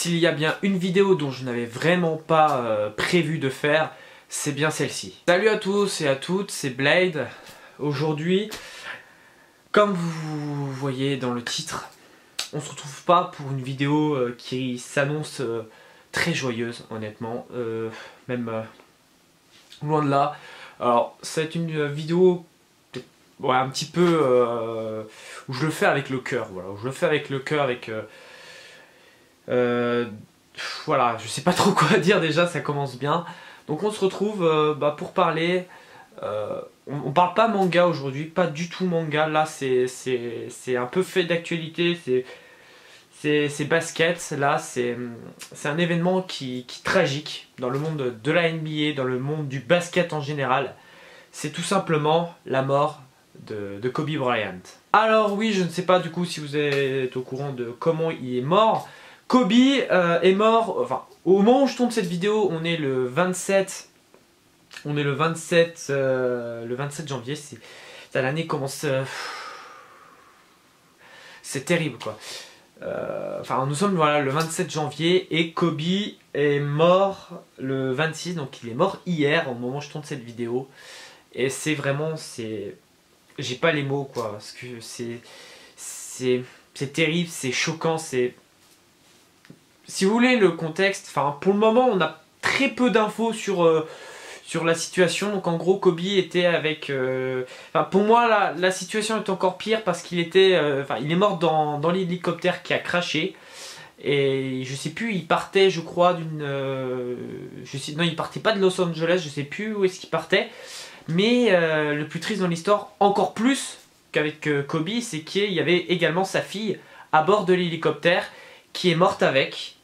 S'il y a bien une vidéo dont je n'avais vraiment pas prévu de faire, c'est bien celle-ci. Salut à tous et à toutes, c'est Blade. Aujourd'hui, comme vous voyez dans le titre, on se retrouve pas pour une vidéo qui s'annonce très joyeuse, honnêtement. Même loin de là. Alors, c'est une vidéo ouais, un petit peu où je le fais avec le cœur. Voilà, où je le fais avec le cœur, avec... voilà, je sais pas trop quoi dire déjà, ça commence bien. Donc on se retrouve pour parler. On parle pas manga aujourd'hui, pas du tout manga. Là c'est un peu fait d'actualité, c'est basket. Là c'est un événement qui tragique dans le monde de la NBA, dans le monde du basket en général. C'est tout simplement la mort de Kobe Bryant. Alors oui, je ne sais pas du coup si vous êtes au courant de comment il est mort. Kobe est mort, enfin au moment où je tourne cette vidéo, on est le 27 janvier, l'année commence, c'est terrible quoi. Enfin nous sommes voilà, le 27 janvier et Kobe est mort le 26, donc il est mort hier au moment où je tourne cette vidéo. Et c'est vraiment, j'ai pas les mots quoi, parce que c'est terrible, c'est choquant, c'est... Si vous voulez le contexte, enfin pour le moment on a très peu d'infos sur la situation. Donc en gros Kobe était avec... enfin pour moi la situation est encore pire parce qu'il était... enfin il est mort dans l'hélicoptère qui a crashé. Et je sais plus, il partait je crois d'une... non il partait pas de Los Angeles, je sais plus où est-ce qu'il partait. Mais le plus triste dans l'histoire, encore plus qu'avec Kobe, c'est qu'il y avait également sa fille à bord de l'hélicoptère qui est morte avec,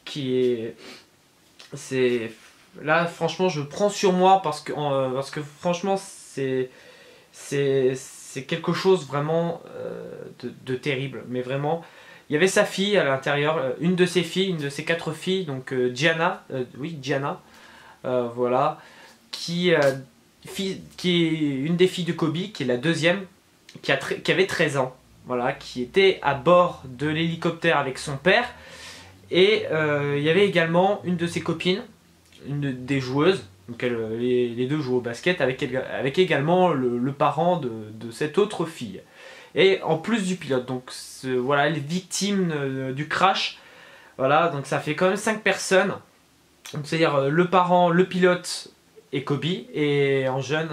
là franchement je prends sur moi parce que franchement c'est quelque chose vraiment de terrible, mais vraiment il y avait sa fille à l'intérieur, une de ses filles, une de ses 4 filles, donc Gianna, oui Gianna, voilà, qui est une des filles de Kobe, qui est la deuxième, qui avait 13 ans, voilà, qui était à bord de l'hélicoptère avec son père. Et il y avait également une de ses copines, des joueuses, donc les deux jouent au basket, avec également le parent de cette autre fille. Et en plus du pilote, donc voilà, les victimes du crash, voilà, donc ça fait quand même 5 personnes. C'est-à-dire le parent, le pilote et Kobe, et en jeune,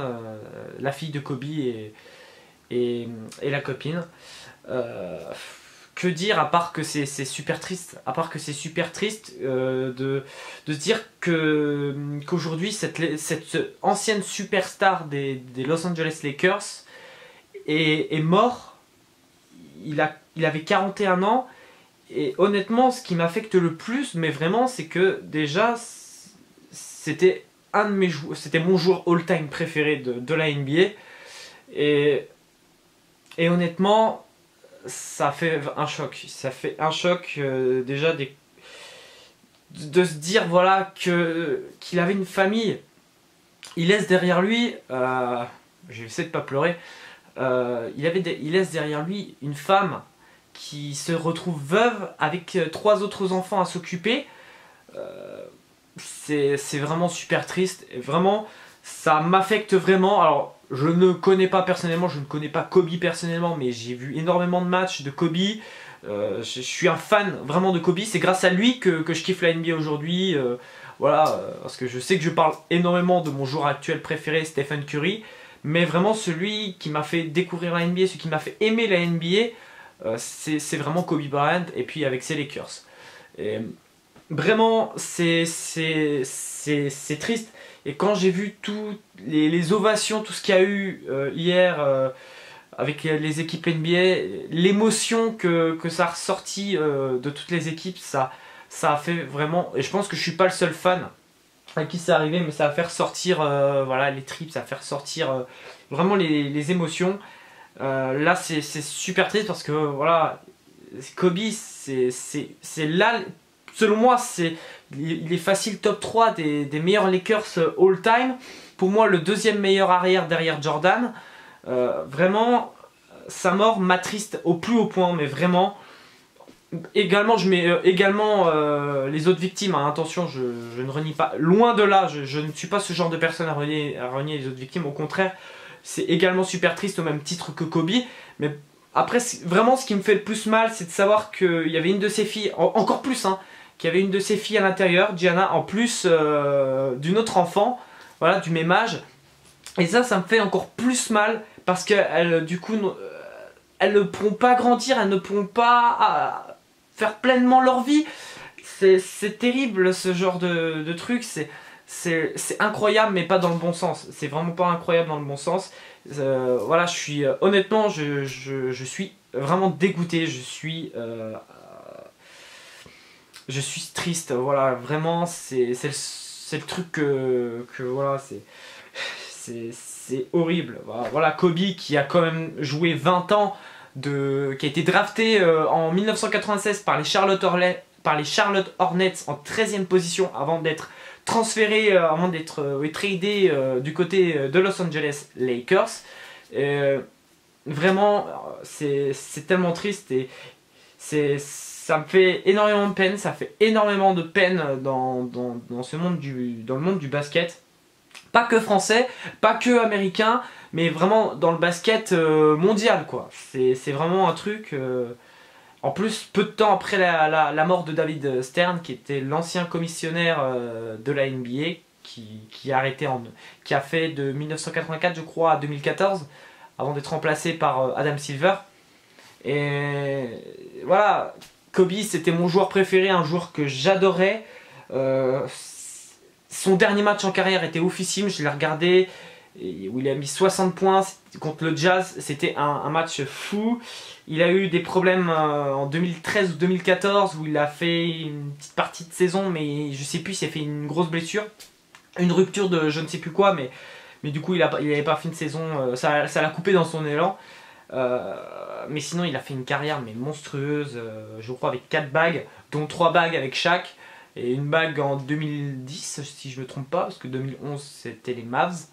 la fille de Kobe et la copine. Que dire à part que c'est super triste, de se dire qu'aujourd'hui cette ancienne superstar des Los Angeles Lakers est mort. Il avait 41 ans et honnêtement ce qui m'affecte le plus, mais vraiment, c'est que déjà c'était mon joueur all-time préféré de la NBA et honnêtement ça fait un choc. Déjà de se dire voilà qu'il avait une famille. Il laisse derrière lui, je vais essayer de pas pleurer, il laisse derrière lui une femme qui se retrouve veuve avec 3 autres enfants à s'occuper. C'est vraiment super triste et vraiment ça m'affecte vraiment. Alors je ne connais pas personnellement, je ne connais pas Kobe personnellement, mais j'ai vu énormément de matchs de Kobe. Je suis un fan vraiment de Kobe, c'est grâce à lui que je kiffe la NBA aujourd'hui. Voilà, parce que je sais que je parle énormément de mon joueur actuel préféré, Stephen Curry, mais vraiment celui qui m'a fait découvrir la NBA, celui qui m'a fait aimer la NBA, c'est vraiment Kobe Bryant, et puis avec ses Lakers. Et vraiment, c'est triste. Et quand j'ai vu toutes les ovations, tout ce qu'il y a eu hier avec les équipes NBA, l'émotion que ça a ressorti de toutes les équipes, ça a fait vraiment... Et je pense que je suis pas le seul fan à qui c'est arrivé, mais ça a fait ressortir voilà, les tripes, ça a fait ressortir vraiment les émotions. Là c'est super triste parce que voilà, Kobe c'est là... Selon moi, il est facile top 3 des meilleurs Lakers all time. Pour moi, le deuxième meilleur arrière derrière Jordan. Vraiment, sa mort m'attriste au plus haut point. Mais vraiment, Également, je mets également les autres victimes, hein. Attention, je ne renie pas, loin de là, je ne suis pas ce genre de personne à renier les autres victimes, au contraire, c'est également super triste au même titre que Kobe, mais après, vraiment ce qui me fait le plus mal, c'est de savoir qu'il y avait une de ses filles, encore plus, hein, qu'il y avait une de ses filles à l'intérieur, Gianna, en plus d'une autre enfant, voilà, du même âge, et ça me fait encore plus mal, parce qu'elles, du coup, elles ne pourront pas grandir, elles ne pourront pas faire pleinement leur vie. C'est terrible ce genre de truc, c'est incroyable mais pas dans le bon sens. C'est vraiment pas incroyable dans le bon sens. Voilà, honnêtement, je suis vraiment dégoûté, je suis triste, voilà, vraiment, c'est le truc que voilà, c'est horrible. Voilà, Kobe qui a quand même joué 20 ans, qui a été drafté en 1996 par les Charlotte Hornets en 13e position avant d'être transféré, avant d'être tradé du côté de Los Angeles Lakers. Vraiment, c'est tellement triste et ça me fait énormément de peine, ça fait énormément de peine dans le monde du basket. Pas que français, pas que américain, mais vraiment dans le basket mondial, quoi. C'est vraiment un truc... En plus, peu de temps après la mort de David Stern, qui était l'ancien commissionnaire de la NBA, qui a fait de 1984, je crois, à 2014, avant d'être remplacé par Adam Silver. Et voilà, Kobe, c'était mon joueur préféré, un joueur que j'adorais. Son dernier match en carrière était oufissime, je l'ai regardé, où il a mis 60 points contre le Jazz, c'était un match fou. Il a eu des problèmes en 2013 ou 2014 où il a fait une petite partie de saison, mais je sais plus, il s'est fait une grosse blessure, une rupture de je ne sais plus quoi, mais du coup il avait pas fait une saison, ça l'a coupé dans son élan. Mais sinon il a fait une carrière mais monstrueuse, je crois avec 4 bagues, dont 3 bagues avec Shaq. Et une bague en 2010, si je me trompe pas, parce que 2011 c'était les Mavs.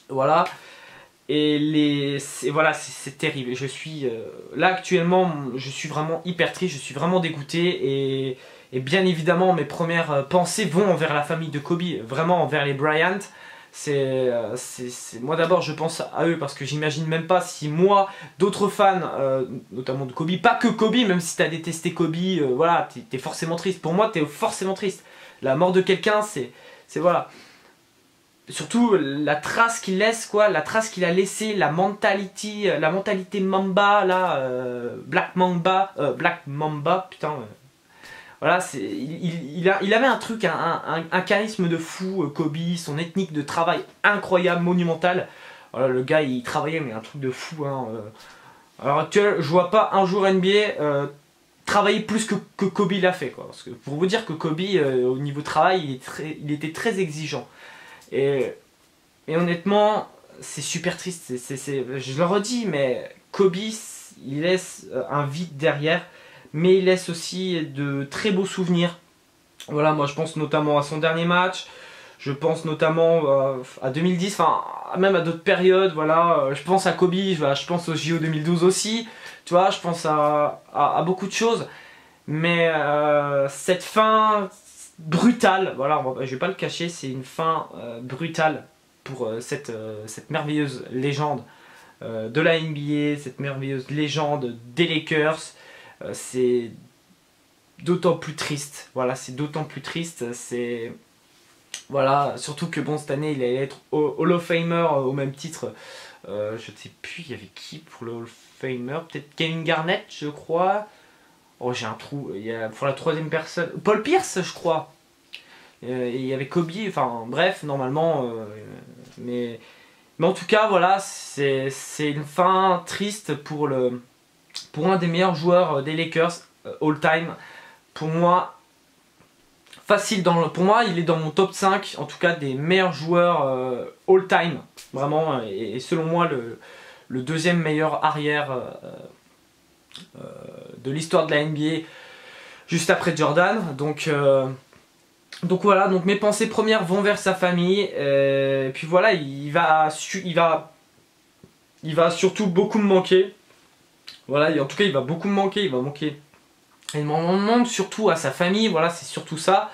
Voilà. Et voilà, c'est terrible. Je suis là actuellement, je suis vraiment hyper triste, je suis vraiment dégoûté. Et bien évidemment, mes premières pensées vont envers la famille de Kobe, vraiment envers les Bryant. Moi d'abord je pense à eux parce que j'imagine même pas si moi, d'autres fans, notamment de Kobe, pas que Kobe, même si t'as détesté Kobe, voilà, t'es forcément triste. Pour moi, t'es forcément triste. La mort de quelqu'un, c'est voilà. Surtout la trace qu'il laisse, quoi, la trace qu'il a laissée, la mentalité Mamba, là, Black Mamba, putain. Voilà, il avait un truc, un charisme de fou, Kobe, son technique de travail incroyable, monumentale. Voilà, le gars il travaillait mais un truc de fou, hein. À l'heure actuelle, je vois pas un jour NBA travailler plus que Kobe l'a fait, quoi. Parce que pour vous dire que Kobe, au niveau travail, il était très exigeant. Et honnêtement, c'est super triste, je le redis, mais Kobe, il laisse un vide derrière. Mais il laisse aussi de très beaux souvenirs. Voilà, moi je pense notamment à son dernier match, je pense notamment à 2010, enfin même à d'autres périodes, voilà. Je pense à Kobe, je pense au JO 2012 aussi, tu vois, je pense à beaucoup de choses. Mais cette fin brutale, voilà, je vais pas le cacher, c'est une fin brutale pour cette merveilleuse légende de la NBA, cette merveilleuse légende des Lakers. C'est d'autant plus triste, voilà, c'est d'autant plus triste, c'est... Voilà, surtout que bon, cette année, il allait être Hall of Famer au même titre, je ne sais plus, il y avait qui pour le Hall of Famer, peut-être Kevin Garnett, je crois, oh j'ai un trou, il y a pour la troisième personne, Paul Pierce, je crois, et il y avait Kobe, enfin bref, normalement, mais en tout cas, voilà, c'est une fin triste pour un des meilleurs joueurs des Lakers all time. Pour moi, facile pour moi, il est dans mon top 5 en tout cas des meilleurs joueurs all time, vraiment, et selon moi le deuxième meilleur arrière de l'histoire de la NBA juste après Jordan. Donc voilà, donc mes pensées premières vont vers sa famille, et puis voilà, il va surtout beaucoup me manquer. Voilà, en tout cas il va beaucoup me manquer, il va manquer Et on demande surtout à sa famille, voilà, c'est surtout ça.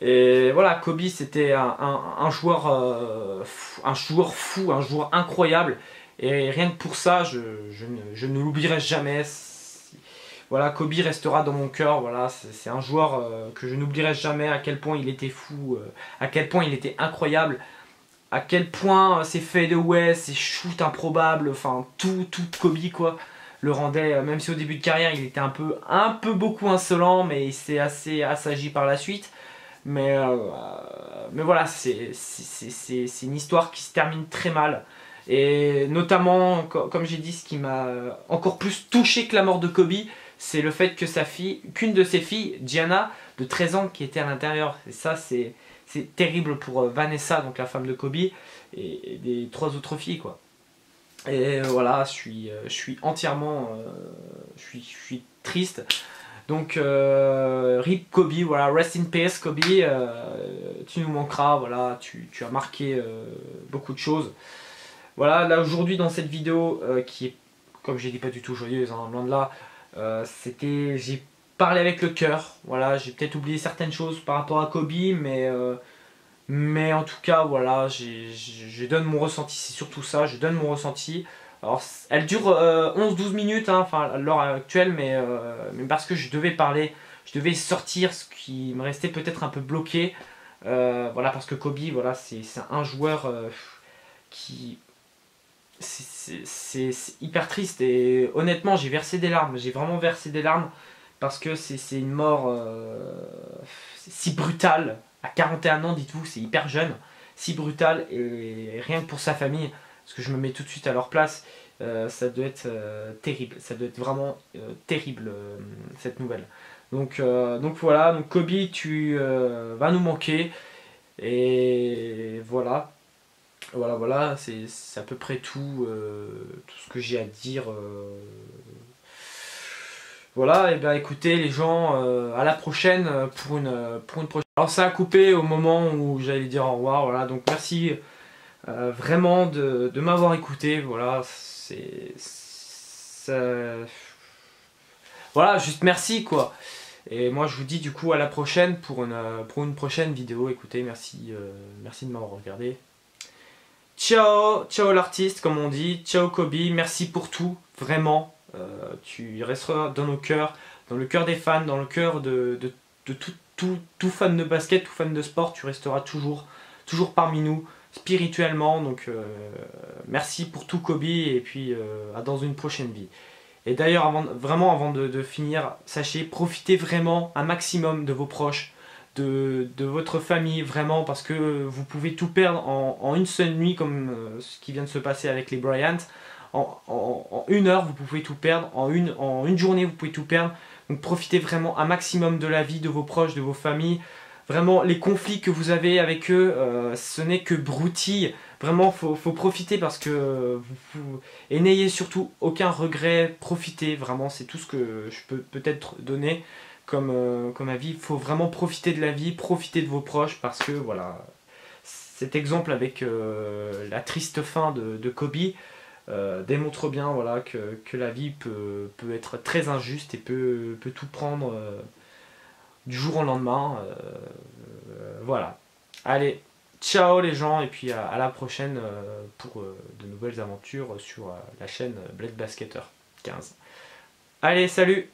Et voilà, Kobe c'était un joueur, un joueur fou, un joueur incroyable. Et rien que pour ça, je ne l'oublierai jamais. Voilà, Kobe restera dans mon cœur. Voilà, c'est un joueur que je n'oublierai jamais. À quel point il était fou, à quel point il était incroyable, à quel point ses fadeaways, ses shoots improbables, enfin tout Kobe quoi, le rendait. Même si au début de carrière il était un peu beaucoup insolent, mais il s'est assez assagi par la suite. Mais voilà, c'est une histoire qui se termine très mal. Et notamment, comme j'ai dit, ce qui m'a encore plus touché que la mort de Kobe, c'est le fait que qu'une de ses filles, Gianna, de 13 ans, qui était à l'intérieur. Et ça, c'est terrible pour Vanessa, donc la femme de Kobe, et des 3 autres filles, quoi. Et voilà, je suis entièrement, je suis triste. Donc, RIP Kobe, voilà, rest in peace Kobe, tu nous manqueras, voilà, tu as marqué beaucoup de choses. Voilà, là aujourd'hui dans cette vidéo, qui est, comme j'ai dit, pas du tout joyeuse, hein, loin de là, j'ai parlé avec le cœur, voilà, j'ai peut-être oublié certaines choses par rapport à Kobe, mais en tout cas, voilà, je donne mon ressenti, c'est surtout ça, je donne mon ressenti. Alors, elle dure 11-12 minutes, hein, enfin, à l'heure actuelle, mais parce que je devais parler, je devais sortir ce qui me restait peut-être un peu bloqué. Voilà, parce que Kobe, voilà, c'est un joueur qui... C'est hyper triste et honnêtement, j'ai versé des larmes, j'ai vraiment versé des larmes parce que c'est une mort si brutale. À 41 ans, dites-vous, c'est hyper jeune, si brutale, et rien que pour sa famille, parce que je me mets tout de suite à leur place, ça doit être terrible, ça doit être vraiment terrible cette nouvelle. Donc voilà, donc Kobe, tu vas nous manquer, et voilà. Voilà, c'est à peu près tout ce que j'ai à dire. Voilà, et bien écoutez les gens, à la prochaine pour une prochaine. Alors ça a coupé au moment où j'allais dire au revoir, voilà, donc merci vraiment de m'avoir écouté, voilà, voilà, juste merci quoi. Et moi je vous dis du coup à la prochaine pour une prochaine vidéo, écoutez, merci de m'avoir regardé. Ciao, ciao l'artiste comme on dit, ciao Kobe, merci pour tout, vraiment, tu resteras dans nos cœurs, dans le cœur des fans, dans le cœur de tout fan de basket, tout fan de sport, tu resteras toujours parmi nous, spirituellement, donc merci pour tout Kobe, et puis à dans une prochaine vie. Et d'ailleurs, vraiment avant de finir, sachez, profitez vraiment un maximum de vos proches, de votre famille, vraiment, parce que vous pouvez tout perdre en une seule nuit, comme ce qui vient de se passer avec les Bryant. En 1 heure, vous pouvez tout perdre, en une journée, vous pouvez tout perdre. Donc profitez vraiment un maximum de la vie, de vos proches, de vos familles. Vraiment, les conflits que vous avez avec eux, ce n'est que broutille. Vraiment, faut profiter parce que et n'ayez surtout aucun regret. Profitez, vraiment, c'est tout ce que je peux peut-être donner comme avis. Il faut vraiment profiter de la vie, profiter de vos proches parce que voilà, cet exemple avec la triste fin de Kobe démontre bien voilà, que la vie peut être très injuste et peut tout prendre du jour au lendemain. Voilà. Allez, ciao les gens et puis à la prochaine pour de nouvelles aventures sur la chaîne Bled Basketter 15. Allez, salut!